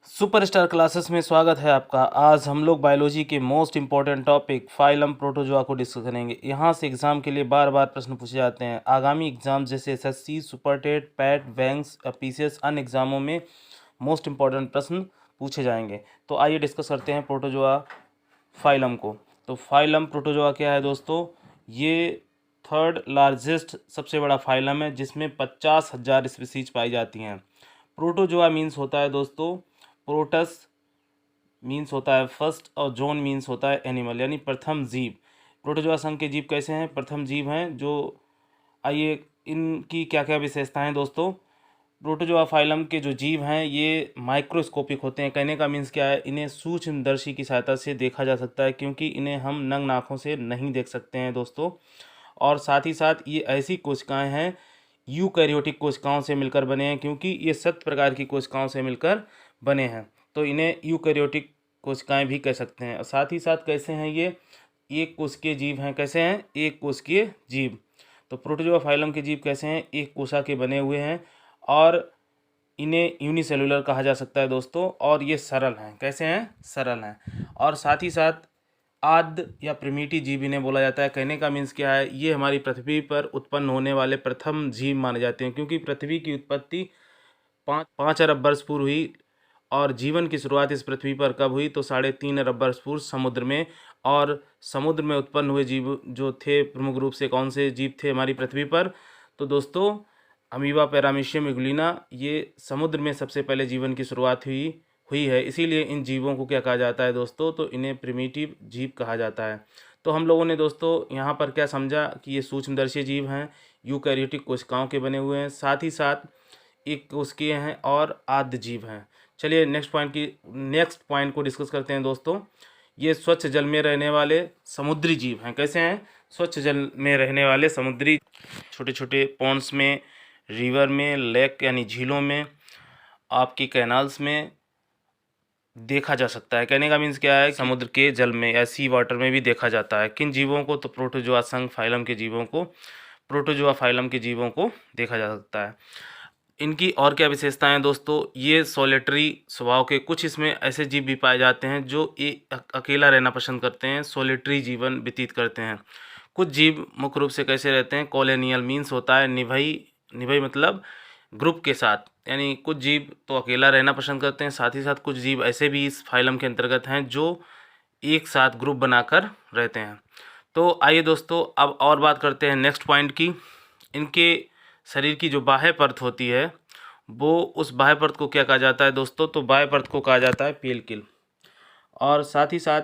Superstar classes में स्वागत है आपका। आज हम लोग बायोलॉजी के most important topic phylum protozoa को डिस्कस करेंगे। यहाँ से एग्जाम के लिए बार बार प्रश्न पूछे जाते हैं। आगामी एग्जाम जैसे SSC, super TET, PET, banks, PCS, अन्य एग्जामों में मोस्ट इम्पॉर्टेंट प्रश्न पूछे जाएंगे। तो आइए डिस्कस करते हैं प्रोटोजोआ फाइलम को। तो फाइलम प्रोटोजोआ क्या है दोस्तों? ये थर्ड लार्जेस्ट सबसे बड़ा फाइलम है जिसमें 50,000 स्पीसीज पाई जाती हैं। प्रोटोजोआ मीन्स होता है दोस्तों, प्रोटस मीन्स होता है फर्स्ट और जोन मीन्स होता है एनिमल, यानी प्रथम जीव। प्रोटोजोआ संघ के जीव कैसे हैं? प्रथम जीव हैं। जो आइए इनकी क्या क्या विशेषताएं हैं दोस्तों। प्रोटोजोआ फाइलम के जो जीव हैं ये माइक्रोस्कोपिक होते हैं। कहने का मीन्स क्या है? इन्हें सूक्ष्मदर्शी की सहायता से देखा जा सकता है, क्योंकि इन्हें हम नंग आँखों से नहीं देख सकते हैं दोस्तों। और साथ ही साथ ये ऐसी कोशिकाएं हैं यूकैरियोटिक कोशिकाओं से मिलकर बने हैं, क्योंकि ये 7 प्रकार की कोशिकाओं से मिलकर बने हैं, तो इन्हें यूकैरियोटिक कोशिकाएं भी कह सकते हैं। और साथ ही साथ कैसे हैं ये? एक कोशिकीय जीव हैं। कैसे हैं? एक कोशिकीय जीव। तो प्रोटोजोआ फाइलम के जीव कैसे हैं? एक कोशिका के बने हुए हैं और इन्हें यूनिसेलुलर कहा जा सकता है दोस्तों। और ये सरल हैं। कैसे हैं? सरल हैं। और साथ ही साथ आद्य या प्रिमिटिव जीव इन्हें बोला जाता है। कहने का मीन्स क्या है? ये हमारी पृथ्वी पर उत्पन्न होने वाले प्रथम जीव माने जाते हैं, क्योंकि पृथ्वी की उत्पत्ति 5 अरब वर्ष पूर्व हुई और जीवन की शुरुआत इस पृथ्वी पर कब हुई? तो 3.5 अरब वर्ष पूर्व समुद्र में। और समुद्र में उत्पन्न हुए जीव जो थे प्रमुख रूप से कौन से जीव थे हमारी पृथ्वी पर? तो दोस्तों अमीबा, पैरामीशियम, इग्लिना, ये समुद्र में सबसे पहले जीवन की शुरुआत हुई है। इसीलिए इन जीवों को क्या कहा जाता है दोस्तों? तो इन्हें प्रिमिटिव जीव कहा जाता है। तो हम लोगों ने दोस्तों यहाँ पर क्या समझा कि ये सूक्ष्मदर्शी जीव हैं, यूकैरियोटिक कोशिकाओं के बने हुए हैं, साथ ही साथ एक कोशिकीय हैं और आद्य जीव हैं। चलिए नेक्स्ट पॉइंट को डिस्कस करते हैं दोस्तों। ये स्वच्छ जल में रहने वाले समुद्री जीव हैं। कैसे हैं? स्वच्छ जल में रहने वाले समुद्री, छोटे छोटे पॉन्ड्स में, रिवर में, लेक यानी झीलों में, आपकी कैनाल्स में देखा जा सकता है। कहने का मीन्स क्या है? समुद्र के जल में या सी वाटर में भी देखा जाता है। किन जीवों को? तो प्रोटोजोआ संघ फाइलम के जीवों को, प्रोटोजोआ फाइलम के जीवों को देखा जा सकता है। इनकी और क्या विशेषताएं हैं दोस्तों? ये सोलेटरी स्वभाव के, कुछ इसमें ऐसे जीव भी पाए जाते हैं जो अकेला रहना पसंद करते हैं, सोलेटरी जीवन व्यतीत करते हैं। कुछ जीव मुख्य रूप से कैसे रहते हैं? कॉलोनियल मीन्स होता है निभई मतलब ग्रुप के साथ, यानी कुछ जीव तो अकेला रहना पसंद करते हैं, साथ ही साथ कुछ जीव ऐसे भी इस फाइलम के अंतर्गत हैं जो एक साथ ग्रुप बनाकर रहते हैं। तो आइए दोस्तों अब और बात करते हैं नेक्स्ट पॉइंट की। इनके शरीर की जो बाह्य परत होती है वो, उस बाह्य परत को क्या कहा जाता है दोस्तों? तो बाह्य परत को कहा जाता है पेलकिल। और साथ ही साथ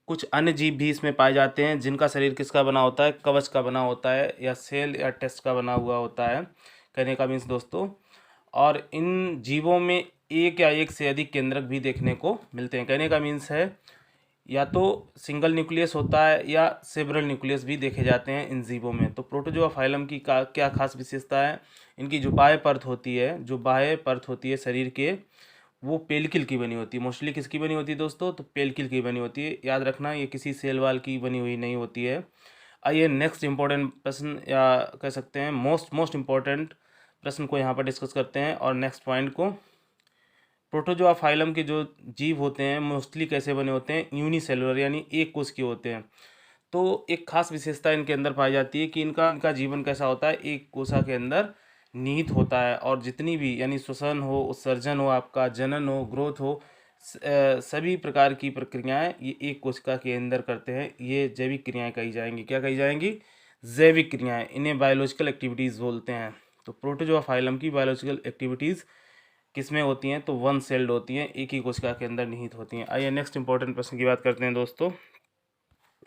कुछ अन्य जीव भी इसमें पाए जाते हैं जिनका शरीर किसका बना होता है? कवच का बना होता है, या सेल या टेस्ट का बना हुआ होता है। कहने का मीन्स दोस्तों, और इन जीवों में एक या एक से अधिक केंद्रक भी देखने को मिलते हैं। कहने का मीन्स है या तो सिंगल न्यूक्लियस होता है या सेवरल न्यूक्लियस भी देखे जाते हैं इन जीवों में। तो प्रोटोजोआ फाइलम की क्या खास विशेषता है? इनकी जो बाह्य परत होती है शरीर के, वो पेलकिल की बनी होती है। मोस्टली किसकी बनी होती है दोस्तों? तो पेलकिल की बनी होती है। याद रखना, ये किसी सेल वाल की बनी हुई नहीं होती है। आइए नेक्स्ट इंपॉर्टेंट प्रश्न, या कह सकते हैं मोस्ट इम्पॉर्टेंट प्रश्न को यहाँ पर डिस्कस करते हैं। और नेक्स्ट पॉइंट को, प्रोटोजोआ फाइलम के जो जीव होते हैं मोस्टली कैसे बने होते हैं? यूनिसेलुलर, यानी एक कोशिकीय होते हैं। तो एक खास विशेषता इनके अंदर पाई जाती है कि इनका जीवन कैसा होता है? एक कोशिका के अंदर निहित होता है, और जितनी भी, यानी श्वसन हो, उत्सर्जन हो, आपका जनन हो, ग्रोथ हो, सभी प्रकार की प्रक्रियाएं ये एक कोशिका के अंदर करते हैं। ये जैविक क्रियाएं कही जाएंगी। क्या कही जाएंगी? जैविक क्रियाएं। इन्हें बायोलॉजिकल एक्टिविटीज़ बोलते हैं। तो प्रोटोजोआ फाइलम की बायोलॉजिकल एक्टिविटीज़ किसमें होती हैं? तो वन सेल्ड होती हैं, एक ही कोशिका के अंदर निहित होती हैं। आइए नेक्स्ट इंपॉर्टेंट प्रश्न की बात करते हैं दोस्तों।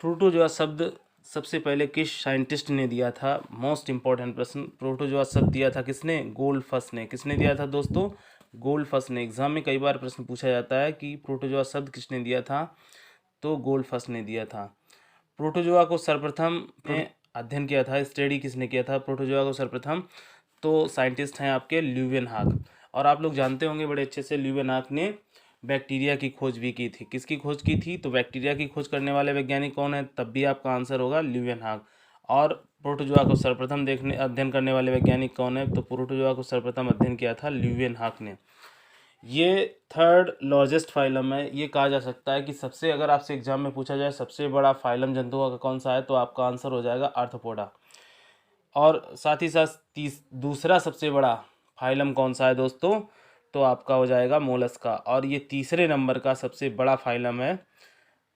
प्रोटोजोआ शब्द सबसे पहले किस साइंटिस्ट ने दिया था? मोस्ट इम्पॉर्टेंट प्रश्न। प्रोटोजोआ शब्द दिया था किसने? गोल्डफस ने। किसने दिया था दोस्तों? गोल्डफस ने। एग्जाम में कई बार प्रश्न पूछा जाता है कि प्रोटोजोआ शब्द किसने दिया था? तो गोल्डफस ने दिया था। प्रोटोजोआ को सर्वप्रथम अध्ययन किया था, स्टडी किसने किया था प्रोटोजोआ को सर्वप्रथम? तो साइंटिस्ट हैं आपके ल्यूवेनहाक। और आप लोग जानते होंगे बड़े अच्छे से, ल्यूवेनहाक ने बैक्टीरिया की खोज भी की थी। किसकी खोज की थी? तो बैक्टीरिया की खोज करने वाले वैज्ञानिक कौन है? तब भी आपका आंसर होगा ल्यूवेनहाक। और प्रोटोजोआ को सर्वप्रथम अध्ययन करने वाले वैज्ञानिक कौन है? तो प्रोटोजोआ को सर्वप्रथम अध्ययन किया था ल्यूवेनहाक ने। ये थर्ड लार्जेस्ट फाइलम है। ये कहा जा सकता है कि सबसे, अगर आपसे एग्जाम में पूछा जाए सबसे बड़ा फाइलम जंतुओं का कौन सा है, तो आपका आंसर हो जाएगा आर्थ्रोपोडा। और साथ ही साथ दूसरा सबसे बड़ा फाइलम कौन सा है दोस्तों, तो आपका हो जाएगा मोलस्का। और ये तीसरे नंबर का सबसे बड़ा फाइलम है,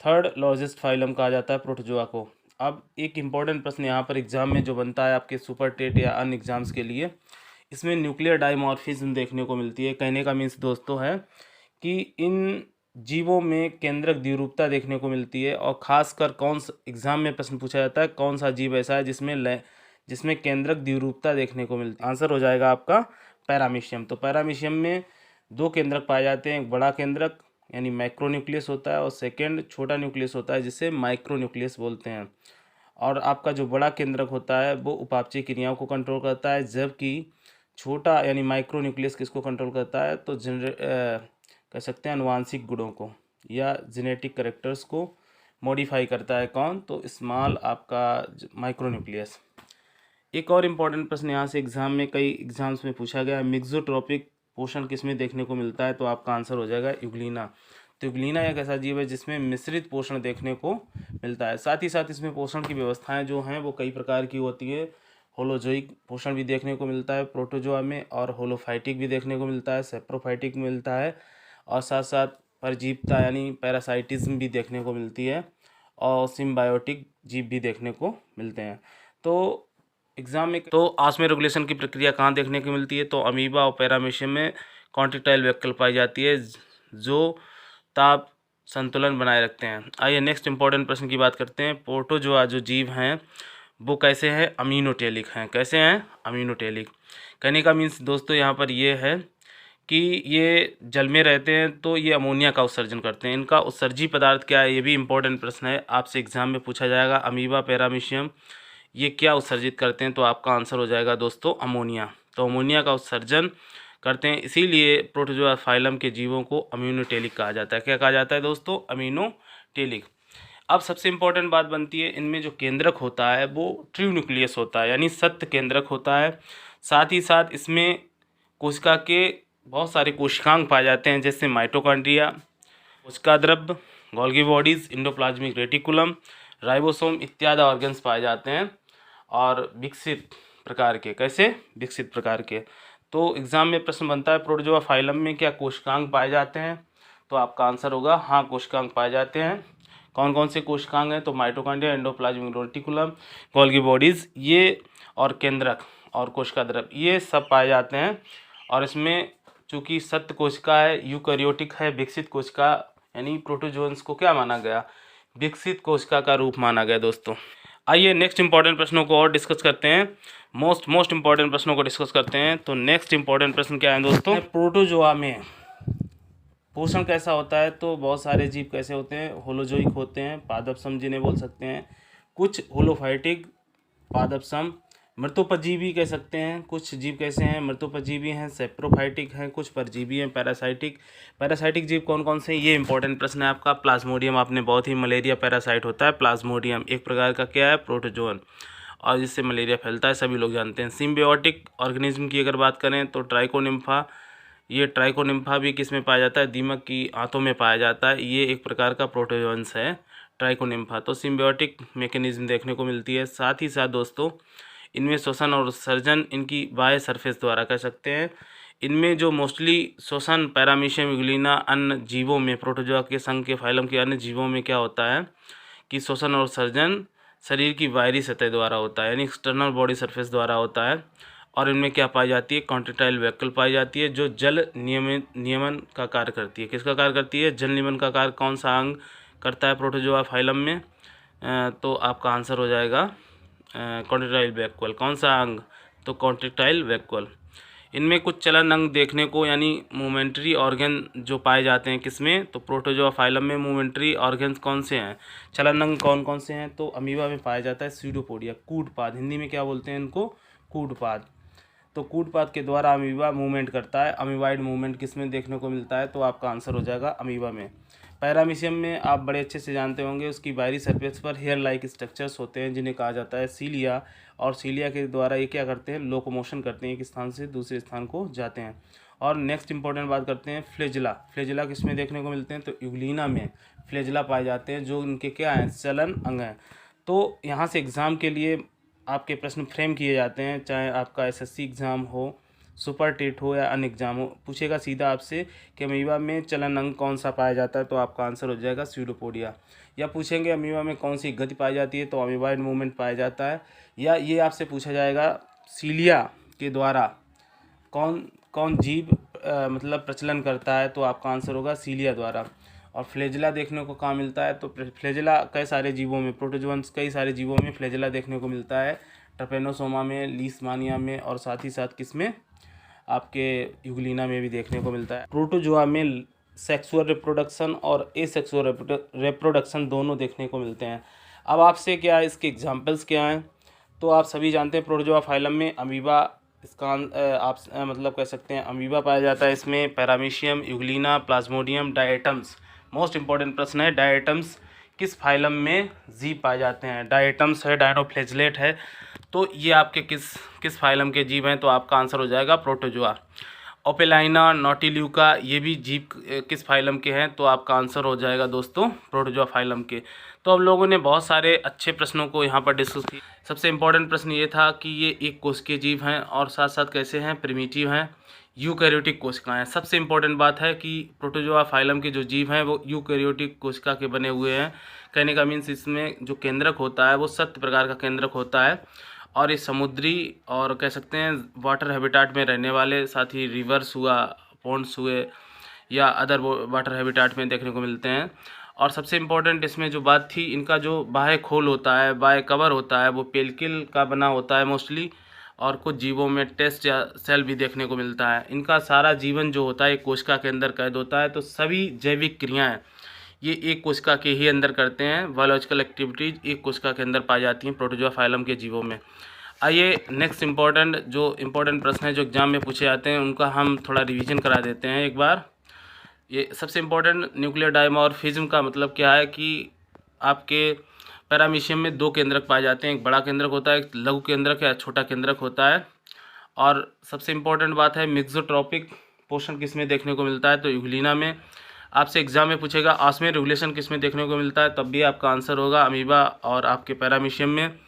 थर्ड लार्जेस्ट फाइलम कहा जाता है प्रोटोजोआ को। अब एक इम्पॉर्टेंट प्रश्न यहाँ पर एग्जाम में जो बनता है आपके सुपर टेट या अन्य एग्जाम्स के लिए, इसमें न्यूक्लियर डाइमॉर्फिज्म देखने को मिलती है। कहने का मीन्स दोस्तों है कि इन जीवों में केंद्रक द्विरूपता देखने को मिलती है। और खासकर कौन सा एग्जाम में प्रश्न पूछा जाता है, कौन सा जीव ऐसा है जिसमें केंद्रक द्विरूपता देखने को मिलती है। आंसर हो जाएगा आपका पैरामीशियम। तो पैरामीशियम में दो केंद्रक पाए जाते हैं, एक बड़ा केंद्रक यानी मैक्रोन्यूक्लियस होता है, और सेकेंड छोटा न्यूक्लियस होता है जिसे माइक्रोन्यूक्लियस बोलते हैं। और आपका जो बड़ा केंद्रक होता है वो उपापचय क्रियाओं को कंट्रोल करता है, जबकि छोटा यानी माइक्रो न्यूक्लियस किसको कंट्रोल करता है, तो कह सकते हैं अनुवांशिक गुणों को या जेनेटिक करेक्टर्स को मॉडिफाई करता है। कौन, तो स्मॉल आपका माइक्रो न्यूक्लियस। एक और इम्पॉर्टेंट प्रश्न यहाँ से एग्जाम में, कई एग्जाम्स में पूछा गया है, मिक्सोट्रॉपिक पोषण किसमें देखने को मिलता है, तो आपका आंसर हो जाएगा यूग्लिना। तो यूग्लिना एक ऐसा जीव है जिसमें मिश्रित पोषण देखने को मिलता है। साथ ही साथ इसमें पोषण की व्यवस्थाएं जो हैं वो कई प्रकार की होती है। होलोजोइक पोषण भी देखने को मिलता है प्रोटोजोआ में, और होलोफाइटिक भी देखने को मिलता है, सेप्रोफाइटिक मिलता है, और साथ साथ परजीवता यानी पैरासाइटिज्म भी देखने को मिलती है, और सिम्बायोटिक जीव भी देखने को मिलते हैं। तो एग्जाम में तो ऑस्मो रेगुलेशन की प्रक्रिया कहाँ देखने को मिलती है, तो अमीबा और पैरामीशियम में कॉन्ट्रेक्टाइल वेक्यूल पाई जाती है जो ताप संतुलन बनाए रखते हैं। आइए नेक्स्ट इंपॉर्टेंट प्रश्न की बात करते हैं। प्रोटोजोआ जो जीव हैं वो कैसे हैं, अमीनोटेलिक हैं। कैसे हैं, अमीनोटेलिक। कहने का मीन्स दोस्तों यहाँ पर ये है कि ये जल में रहते हैं तो ये अमोनिया का उत्सर्जन करते हैं। इनका उत्सर्जी पदार्थ क्या है, ये भी इंपॉर्टेंट प्रश्न है, आपसे एग्जाम में पूछा जाएगा। अमीबा पैरामीशियम ये क्या उत्सर्जित करते हैं, तो आपका आंसर हो जाएगा दोस्तों अमोनिया। तो अमोनिया का उत्सर्जन करते हैं, इसीलिए प्रोटोजोआ फाइलम के जीवों को अमीनोटेलिक कहा जाता है। क्या कहा जाता है दोस्तों, अमीनोटेलिक। अब सबसे इम्पोर्टेंट बात बनती है, इनमें जो केंद्रक होता है वो ट्रू न्यूक्लियस होता है यानी सत्य केंद्रक होता है। साथ ही साथ इसमें कोशिका के बहुत सारे कोशिकांग पाए जाते हैं, जैसे माइटोकॉन्ड्रिया, कोशिका द्रव्य, Golgi bodies, endoplasmic reticulum, ribosome इत्यादि ऑर्गन्स पाए जाते हैं, और विकसित प्रकार के। कैसे, विकसित प्रकार के। तो एग्जाम में प्रश्न बनता है प्रोटोजोआ फाइलम में क्या कोशिकांग पाए जाते हैं, तो आपका आंसर होगा हाँ, कोशिकांग पाए जाते हैं। कौन कौन से कोशिकांग हैं, तो mitochondria, endoplasmic reticulum, Golgi bodies ये, और केंद्रक और कोशिका द्रव्य ये सब पाए जाते हैं। और इसमें चूँकि सत्य कोशिका है, यूकैरियोटिक है, विकसित कोशिका यानी प्रोटोजोन्स को क्या माना गया, विकसित कोशिका का रूप माना गया दोस्तों। आइए नेक्स्ट इंपॉर्टेंट प्रश्नों को और डिस्कस करते हैं। मोस्ट इंपॉर्टेंट प्रश्नों को डिस्कस करते हैं। तो नेक्स्ट इंपॉर्टेंट प्रश्न क्या है दोस्तों, प्रोटोजोआ में पोषण कैसा होता है, तो बहुत सारे जीव कैसे होते हैं, होलोजोइक होते हैं, पादपसम जिन्हें बोल सकते हैं, कुछ होलोफाइटिक, पादपसम, मृतोपजीवी कह सकते हैं। कुछ जीव कैसे हैं, मृतोपजीवी हैं, सेप्रोफाइटिक हैं, कुछ परजीवी हैं, पैरासाइटिक जीव कौन कौन से हैं, ये इंपॉर्टेंट प्रश्न है आपका। प्लाज्मोडियम आपने बहुत ही, मलेरिया पैरासाइट होता है प्लाज्मोडियम, एक प्रकार का क्या है, प्रोटोजोन, और जिससे मलेरिया फैलता है, सभी लोग जानते हैं। सिम्बियोटिक ऑर्गेनिज्म की अगर बात करें तो ट्राइकोनिम्फा, ये ट्राइकोनिम्फा भी किस में पाया जाता है, दीमक की आंतों में पाया जाता है, ये एक प्रकार का प्रोटोजोन्स है ट्राइकोनिम्फा। तो सिम्बियोटिक मैकेनिज्म देखने को मिलती है। साथ ही साथ दोस्तों इनमें श्वसन और उत्सर्जन इनकी बाह्य सरफेस द्वारा कर सकते हैं। इनमें जो मोस्टली श्वसन पैरामीशियम, यूग्लिना, अन्य जीवों में, प्रोटोजोआ के संघ के फाइलम के अन्य जीवों में क्या होता है कि श्वसन और उत्सर्जन शरीर की बाहरी सतह द्वारा होता है यानी एक्सटर्नल बॉडी सरफेस द्वारा होता है। और इनमें क्या पाई जाती है, कॉन्ट्रेक्टाइल वेक्यूल पाई जाती है जो जल नियमन का कार्य करती है। किसका कार्य करती है, जल नियमन का कार्य कौन सा अंग करता है प्रोटोजोआ फाइलम में, तो आपका आंसर हो जाएगा कॉन्ट्रेक्टाइल वैक्यूल। कौन सा अंग, तो कॉन्ट्रेक्टाइल वैक्यूल। इनमें कुछ चलन अंग देखने को यानी मूवमेंट्री ऑर्गन जो पाए जाते हैं किसमें, तो प्रोटोजोआ फाइलम में मूवमेंट्री ऑर्गन्स कौन से हैं, चलन अंग कौन कौन से हैं, तो अमीबा में पाया जाता है स्यूडोपोडिया, कूटपाद, हिंदी में क्या बोलते हैं इनको, कूटपाद। तो कूटपाद के द्वारा अमीबा मूवमेंट करता है। अमीबाइड मूवमेंट किसमें देखने को मिलता है, तो आपका आंसर हो जाएगा अमीबा में। पैरामीशियम में आप बड़े अच्छे से जानते होंगे, उसकी बाहरी सरफेस पर हेयर लाइक स्ट्रक्चर्स होते हैं जिन्हें कहा जाता है सीलिया, और सीलिया के द्वारा ये क्या करते हैं, लोकोमोशन करते हैं, एक स्थान से दूसरे स्थान को जाते हैं। और नेक्स्ट इंपॉर्टेंट बात करते हैं फ्लैजिला। फ्लैजिला किस में देखने को मिलते हैं? तो यूग्लिना में फ्लैजिला पाए जाते हैं, जो इनके क्या हैं? चलन अंग हैं। तो यहाँ से एग्ज़ाम के लिए आपके प्रश्न फ्रेम किए जाते हैं, चाहे आपका एसएससी एग्ज़ाम हो, सुपर टेट हो या अन्य एग्जाम हो। पूछेगा सीधा आपसे कि अमीबा में चलन अंग कौन सा पाया जाता है, तो आपका आंसर हो जाएगा स्यूडोपोडिया। या पूछेंगे अमीबा में कौन सी गति पाई जाती है, तो अमीबाइड मूवमेंट पाया जाता है। या ये आपसे पूछा जाएगा सीलिया के द्वारा कौन कौन जीव मतलब प्रचलन करता है, तो आपका आंसर होगा सीलिया द्वारा। और फ्लैजिला देखने को कहाँ मिलता है? तो फ्लैजिला कई सारे जीवों में, प्रोटोजोअन्स कई सारे जीवों में फ्लैजिला देखने को मिलता है। ट्रपेनोसोमा में, लीशमानिया में, और साथ ही साथ किस में? आपके यूग्लिना में भी देखने को मिलता है। प्रोटोजोआ में सेक्सुअल रिप्रोडक्शन और एसेक्सुअल रिप्रोडक्शन दोनों देखने को मिलते हैं। अब आपसे क्या है, इसके एग्जांपल्स क्या हैं? तो आप सभी जानते हैं प्रोटोजोआ फाइलम में अमीबा, इसका आप मतलब कह सकते हैं अमीबा पाया जाता है। इसमें paramecium, Euglena, Plasmodium, diatoms. Most important प्रश्न है, डायटम्स किस फाइलम में जीव पाए जाते हैं? डायटम्स है, डायनोफ्लैजिलेट है, तो ये आपके किस फाइलम के जीव हैं? तो आपका आंसर हो जाएगा प्रोटोजोआ। ओपेलाइना, नॉटिल्यूका, ये भी जीव किस फाइलम के हैं? तो आपका आंसर हो जाएगा दोस्तों प्रोटोजोआ फाइलम के। तो अब लोगों ने बहुत सारे अच्छे प्रश्नों को यहाँ पर डिस्कस किया। सबसे इम्पोर्टेंट प्रश्न ये था कि ये एक कोशिकीय जीव हैं और साथ साथ कैसे हैं? प्रिमिटिव हैं, यूकैरियोटिक कोशिकाएं हैं। सबसे इम्पोर्टेंट बात है कि प्रोटोजोआ फाइलम के जो जीव हैं वो यूकैरियोटिक कोशिका के बने हुए हैं। कहने का मीन्स इसमें जो केंद्रक होता है वो सत्य प्रकार का केंद्रक होता है, और ये समुद्री और कह सकते हैं वाटर हैबिटाट में रहने वाले, साथ ही रिवर्स हुआ, पॉन्ड्स हुए, या अदर वाटर हैबिटाट में देखने को मिलते हैं। और सबसे इम्पोर्टेंट इसमें जो बात थी, इनका जो बाह्य खोल होता है, बाह्य कवर होता है, वो पेल्किल का बना होता है मोस्टली, और कुछ जीवों में टेस्ट या सेल भी देखने को मिलता है। इनका सारा जीवन जो होता है एक कोशिका के अंदर कैद होता है। तो सभी जैविक क्रियाएं ये एक कोशिका के ही अंदर करते हैं। बायोलॉजिकल एक्टिविटीज़ एक कोशिका के अंदर पाई जाती हैं प्रोटोजोआ फाइलम के जीवों में। आइए नेक्स्ट इम्पोर्टेंट प्रश्न है जो एग्जाम में पूछे जाते हैं, उनका हम थोड़ा रिवीजन करा देते हैं एक बार। ये सबसे इम्पोर्टेंट, न्यूक्लियर डायमॉर्फिज्म का मतलब क्या है कि आपके पैरामीशियम में दो केंद्रक पाए जाते हैं, एक बड़ा केंद्रक होता है, एक लघु केंद्रक या छोटा केंद्रक होता है। और सबसे इम्पोर्टेंट बात है मिक्सोट्रॉपिक पोषण किस में देखने को मिलता है? तो यूग्लिना में। आपसे एग्जाम में पूछेगा ऑस्मियर रेगुलेशन किस में देखने को मिलता है? तब भी आपका आंसर होगा अमीबा और आपके पैरामीशियम में।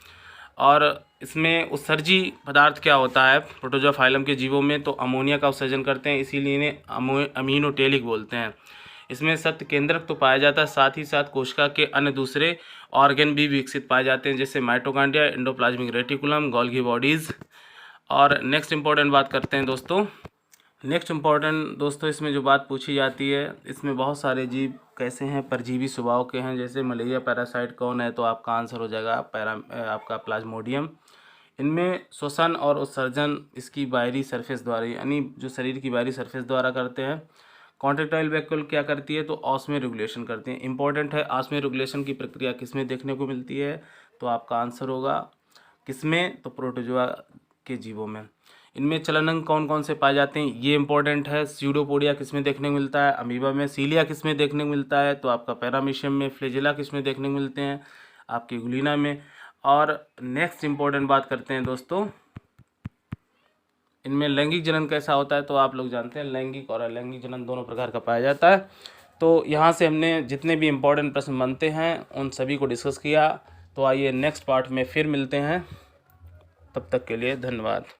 और इसमें उत्सर्जी पदार्थ क्या होता है प्रोटोजोआ फाइलम के जीवों में? तो अमोनिया का उत्सर्जन करते हैं, इसीलिए इन्हें अमीनोटेलिक बोलते हैं। इसमें सत्य केंद्रक तो पाया जाता है, साथ ही साथ कोशिका के अन्य दूसरे ऑर्गन भी विकसित पाए जाते हैं, जैसे mitochondria, endoplasmic reticulum, Golgi bodies. और नेक्स्ट इंपॉर्टेंट बात करते हैं दोस्तों। इसमें जो बात पूछी जाती है, इसमें बहुत सारे जीव कैसे हैं? परजीवी स्वभाव के हैं। जैसे मलेरिया पैरासाइट कौन है? तो आपका आंसर हो जाएगा आपका प्लाज्मोडियम। इनमें श्वसन और उत्सर्जन इसकी बाहरी सरफेस द्वारा, यानी जो शरीर की बाहरी सरफेस द्वारा करते हैं। कॉन्ट्रेक्टाइल वैक्यूल क्या करती है? तो ऑस्मियर रेगुलेशन करते हैं। इंपॉर्टेंट है, ऑस्मियर रेगुलेशन की प्रक्रिया किसमें देखने को मिलती है? तो आपका आंसर होगा किसमें? तो प्रोटोजोआ के जीवों में। इनमें चलन अंग कौन कौन से पाए जाते हैं? ये इंपॉर्टेंट है। स्यूडोपोडिया किसमें देखने को मिलता है? अमीबा में। सीलिया किसमें देखने को मिलता है? तो आपका पैरामीशियम में। फ्लैजिला किसमें देखने को मिलते हैं? आपके यूग्लिना में। और नेक्स्ट इंपॉर्टेंट बात करते हैं दोस्तों, इनमें लैंगिक जनन कैसा होता है? तो आप लोग जानते हैं लैंगिक और अलैंगिक जनन दोनों प्रकार का पाया जाता है। तो यहाँ से हमने जितने भी इम्पोर्टेंट प्रश्न बनते हैं उन सभी को डिस्कस किया। तो आइए नेक्स्ट पार्ट में फिर मिलते हैं, तब तक के लिए धन्यवाद।